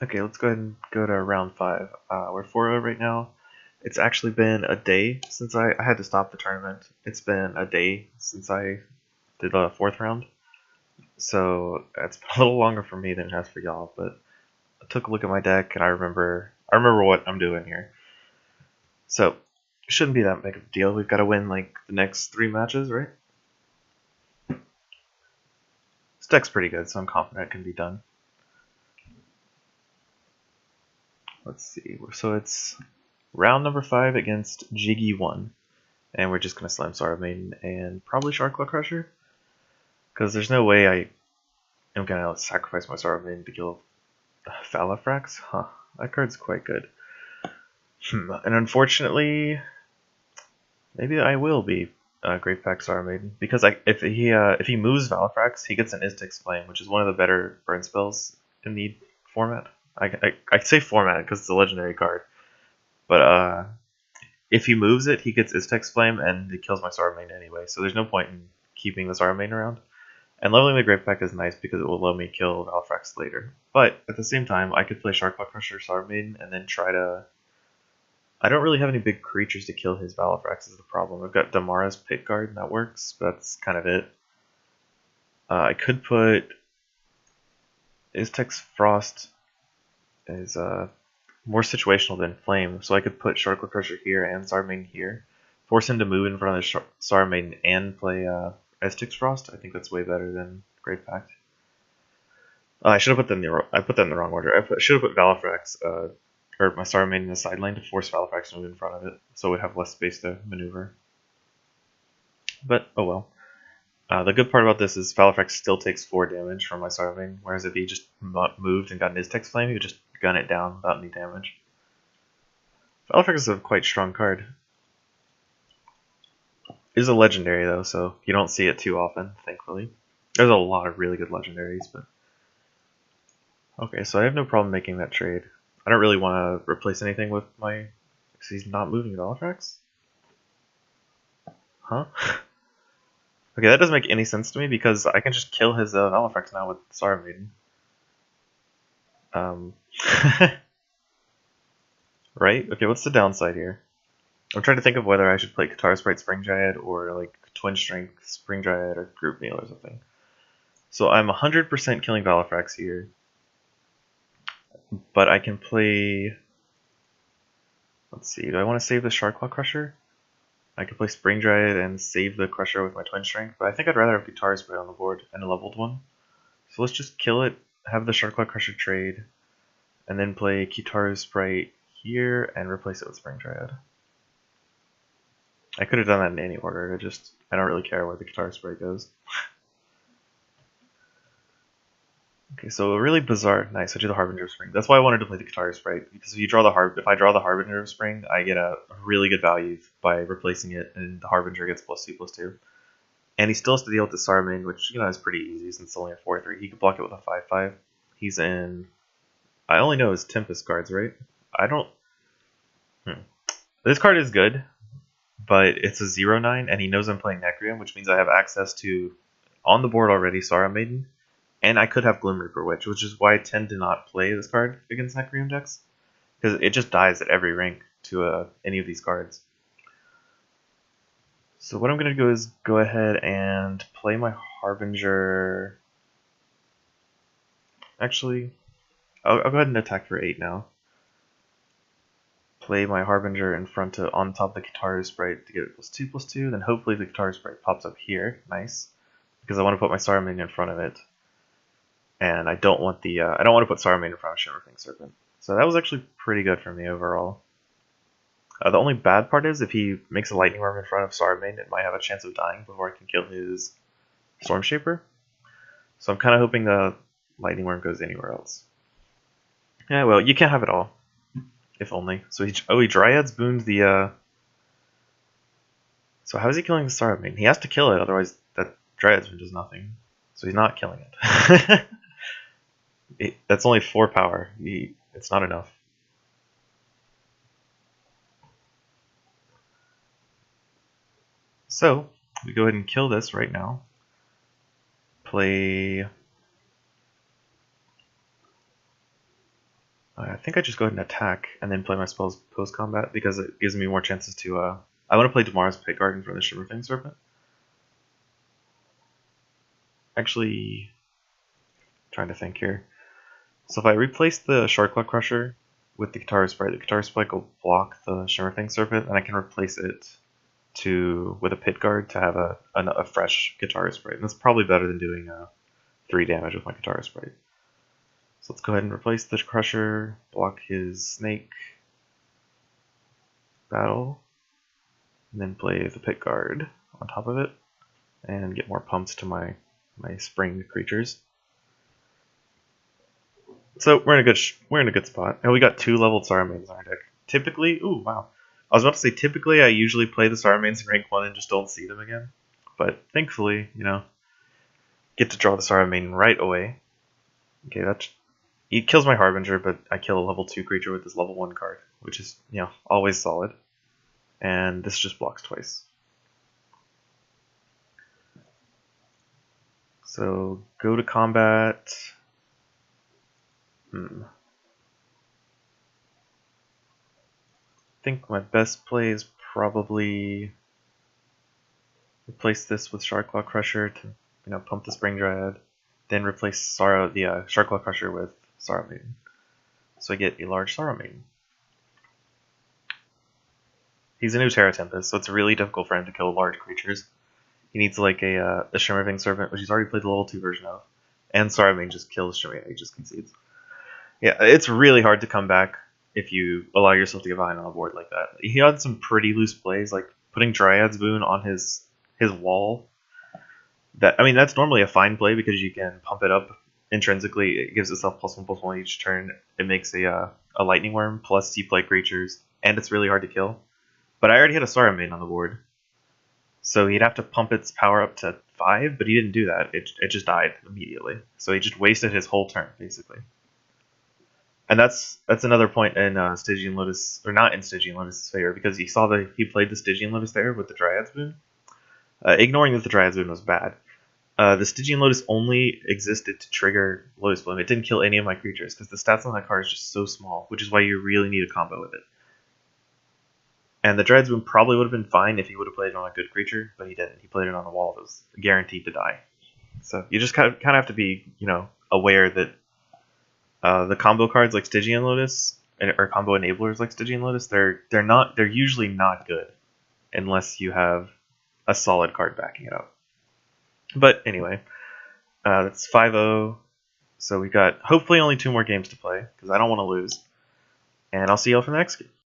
Okay, let's go ahead and go to round 5. We're 4-0 right now. It's actually been a day since I had to stop the tournament. It's been a day since I did the 4th round. So it's been a little longer for me than it has for y'all, but I took a look at my deck and I remember what I'm doing here. So it shouldn't be that big of a deal. We've got to win like the next 3 matches, right? This deck's pretty good, so I'm confident it can be done. Let's see. So it's round number 5 against Jiggy 1. And we're just going to Slam Sorrow Maiden and probably Sharkclaw Crusher. Because there's no way I am going to sacrifice my Sorrow Maiden to kill Falafrax. Huh, that card's quite good. And unfortunately, maybe I will be Great Pack Sorrow Maiden. Because if he moves Valafrax, he gets an Istix Flame, which is one of the better burn spells in the format. I say format because it's a legendary card. But if he moves it, he gets Istix Flame and it kills my Sorrow Maiden anyway. So there's no point in keeping the Sorrow Maiden around. And leveling the Great Pack is nice because it will let me kill Valfrax later. But at the same time, I could play Sharkclaw Crusher Sorrow Maiden and then try to... I don't really have any big creatures to kill his Valfrax is the problem. I've got Damara's Pit Guard and that works, but that's kind of it. I could put... Iztex Frost is more situational than Flame, so I could put Sharkclaw Crusher here and Sorrow Maiden here. Force him to move in front of the Sorrow Maiden and play Iztex Frost. I think that's way better than Great Pact. I should have put them in the wrong order. I should have put Valafrax, or my Sorrow Maiden in the side lane to force Valafrax to move in front of it, so we'd have less space to maneuver. But, oh well. The good part about this is Valafrax still takes 4 damage from my Sorrow Maiden, whereas if he just moved and got an Iztex Flame, he would just gun it down without any damage. Valafrax is a quite strong card. It is a legendary though, so you don't see it too often, thankfully. There's a lot of really good legendaries, but... Okay, so I have no problem making that trade. I don't really want to replace anything with my... Because he's not moving Valafrax? Huh? Okay, that doesn't make any sense to me because I can just kill his Valafrax now with Sorrow Maiden. Right? Okay, what's the downside here? I'm trying to think of whether I should play Katara Sprite Spring Dryad or like Twin Strength Spring Dryad or Group Meal or something. So I'm 100% killing Valafrax here. But I can play... Let's see, do I want to save the Sharkclaw Crusher? I could play Spring Dryad and save the Crusher with my Twin Strength, but I think I'd rather have Guitar Sprite on the board and a leveled one. So let's just kill it, have the Sharkclaw Crusher trade, and then play Guitar Sprite here and replace it with Spring Dryad. I could have done that in any order, I don't really care where the Guitar Sprite goes. Okay, so a really bizarre. Nice, I drew the Harbinger of Spring. That's why I wanted to play the Guitar Sprite, because if I draw the Harbinger of Spring, I get a really good value by replacing it, and the Harbinger gets +2/+2. And he still has to deal with the Sorrow Maiden, which is pretty easy since it's only a 4/3. He could block it with a 5/5. He's in. I only know his Tempest cards, right? I don't. This card is good, but it's a 0/9, and he knows I'm playing Necreum, which means I have access to on the board already Sorrow Maiden. And I could have Gloom Reaper Witch, which is why I tend to not play this card against Necreum decks. Because it just dies at every rank to any of these cards. So what I'm going to do is go ahead and play my Harbinger. Actually, I'll go ahead and attack for 8 now. Play my Harbinger in front on top of the Guitar Sprite to get it +2/+2. Then hopefully the Guitar Sprite pops up here. Nice. Because I want to put my Sorrow Maiden in front of it. And I don't want to put Sorrow Maiden in front of Shimmerfang Serpent. So that was actually pretty good for me overall. The only bad part is if he makes a Lightning Worm in front of Sorrow Maiden, it might have a chance of dying before I can kill his Storm Shaper. So I'm kind of hoping the Lightning Worm goes anywhere else. Yeah, well, you can't have it all. If only. So he Dryads booned the... So how is he killing the Sorrow Maiden? He has to kill it, otherwise that Dryads boon does nothing. So he's not killing it. That's only 4 power. It's not enough. So, we go ahead and kill this right now. Play... I think I just go ahead and attack and then play my spells post-combat because it gives me more chances to... I want to play tomorrow's Pickguard in front of the Shimmerfang Serpent. Actually, trying to think here. So if I replace the Sharkclaw Crusher with the Guitar Sprite, the Guitar Sprite will block the Shimmerfang Serpent, and I can replace it with a Pickguard to have a fresh Guitar Sprite. And that's probably better than doing 3 damage with my Guitar Sprite. So let's go ahead and replace the Crusher, block his Snake Battle, and then play the Pickguard on top of it, and get more pumps to my spring creatures. So we're in a good spot, and we got 2 leveled Sarumanes in our deck. Typically, ooh wow, I was about to say typically I usually play the Sarumanes in rank 1 and just don't see them again, but thankfully, you know, get to draw the Sarumane right away. Okay, he kills my Harbinger, but I kill a level 2 creature with this level 1 card, which is, you know, always solid. And this just blocks twice. So go to combat. I think my best play is probably replace this with Sharkclaw Crusher to, you know, pump the Spring Dryad, then replace the Sharkclaw Crusher with Sarumaiden. So I get a large Sarumaiden. He's a new Terra Tempest, so it's really difficult for him to kill large creatures. He needs like a Shimmerfang Serpent, which he's already played the level 2 version of, and Sarumaiden just kills Shimmerfang, he just concedes. Yeah, it's really hard to come back if you allow yourself to get behind on a board like that. He had some pretty loose plays, like putting Dryad's Boon on his wall. I mean, that's normally a fine play because you can pump it up intrinsically. It gives itself +1/+1 each turn. It makes a Lightning Worm plus Sea Plague creatures, and it's really hard to kill. But I already had a Sarumaiden on the board, so he'd have to pump its power up to 5, but he didn't do that. It just died immediately. So he just wasted his whole turn, basically. And that's another point in Stygian Lotus, or not in Stygian Lotus' favor, because he saw that he played the Stygian Lotus there with the Dryad's Boon. Ignoring that the Dryad's Boon was bad. The Stygian Lotus only existed to trigger Lotus Bloom. It didn't kill any of my creatures, because the stats on that card is just so small, which is why you really need a combo with it. And the Dryad's Boon probably would have been fine if he would have played it on a good creature, but he didn't. He played it on a wall that was guaranteed to die. So you just kind of have to be, you know, aware that the combo cards like Stygian Lotus or combo enablers like Stygian Lotus, they're usually not good unless you have a solid card backing it up. But anyway, that's 5-0. So we've got hopefully only 2 more games to play because I don't want to lose. And I'll see y'all for the next game.